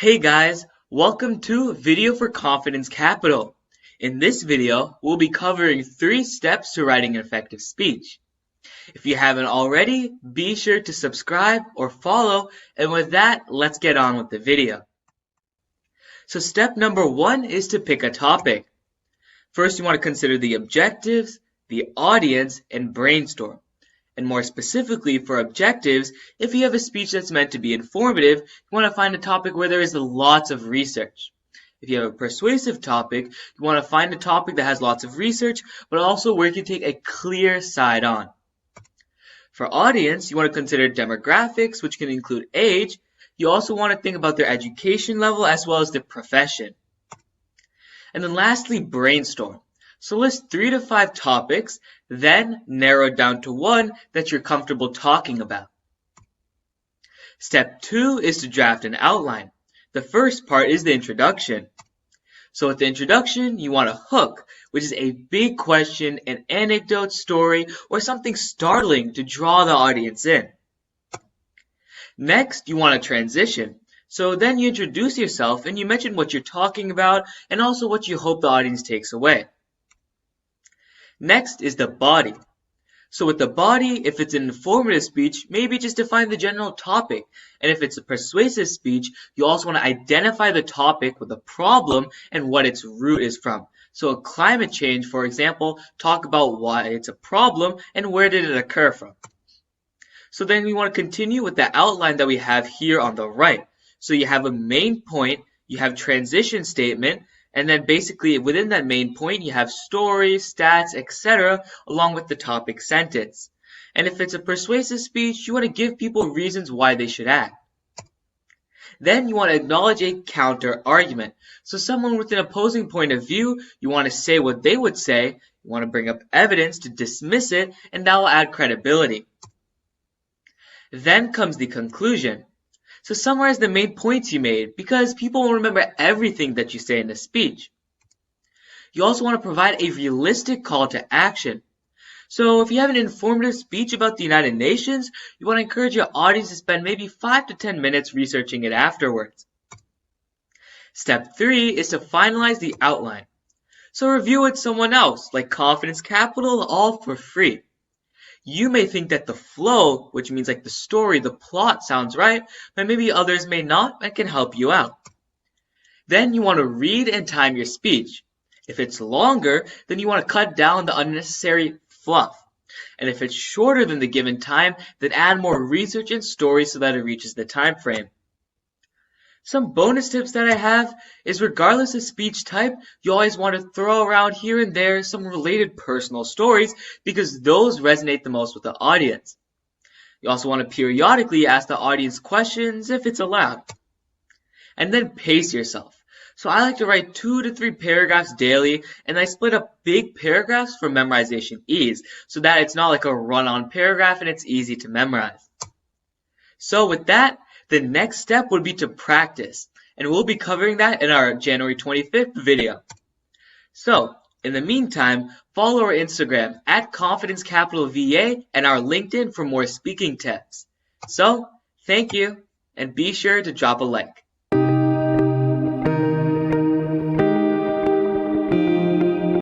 Hey guys, welcome to Video for Confidence Capital. In this video, we'll be covering 3 steps to writing an effective speech. If you haven't already, be sure to subscribe or follow, and with that, let's get on with the video. So step number 1 is to pick a topic. First, you want to consider the objectives, the audience, and brainstorm. And more specifically for objectives, if you have a speech that's meant to be informative, you want to find a topic where there is lots of research. If you have a persuasive topic, you want to find a topic that has lots of research, but also where you can take a clear side on. For audience, you want to consider demographics, which can include age. You also want to think about their education level as well as their profession. And then lastly, brainstorm. So list 3 to 5 topics, then narrow it down to one that you're comfortable talking about. Step 2 is to draft an outline. The first part is the introduction. So with the introduction, you want a hook, which is a big question, an anecdote, story, or something startling to draw the audience in. Next, you want a transition. So then you introduce yourself and you mention what you're talking about and also what you hope the audience takes away. Next is the body. So with the body, if it's an informative speech, maybe just define the general topic. And if it's a persuasive speech, you also want to identify the topic with the problem and what its root is from. So a climate change, for example, talk about why it's a problem and where did it occur from. So then we want to continue with the outline that we have here on the right. So you have a main point, you have transition statement, and then basically within that main point, you have stories, stats, etc. along with the topic sentence. And if it's a persuasive speech, you want to give people reasons why they should act. Then you want to acknowledge a counter argument. So someone with an opposing point of view, you want to say what they would say, you want to bring up evidence to dismiss it, and that will add credibility. Then comes the conclusion. So summarize the main points you made because people will remember everything that you say in the speech. You also want to provide a realistic call to action. So if you have an informative speech about the United Nations, you want to encourage your audience to spend maybe 5 to 10 minutes researching it afterwards. Step 3 is to finalize the outline. So review it with someone else, like Confidence Capital, all for free. You may think that the flow, which means like the story, the plot sounds right, but maybe others may not and can help you out. Then you want to read and time your speech. If it's longer, then you want to cut down the unnecessary fluff. And if it's shorter than the given time, then add more research and stories so that it reaches the time frame. Some bonus tips that I have is regardless of speech type, you always want to throw around here and there some related personal stories because those resonate the most with the audience. You also want to periodically ask the audience questions if it's allowed. And then pace yourself. So I like to write 2 to 3 paragraphs daily and I split up big paragraphs for memorization ease so that it's not like a run-on paragraph and it's easy to memorize. So with that, the next step would be to practice, and we'll be covering that in our January 25th video. So, in the meantime, follow our Instagram at Confidence Capital VA and our LinkedIn for more speaking tips. So, thank you, and be sure to drop a like.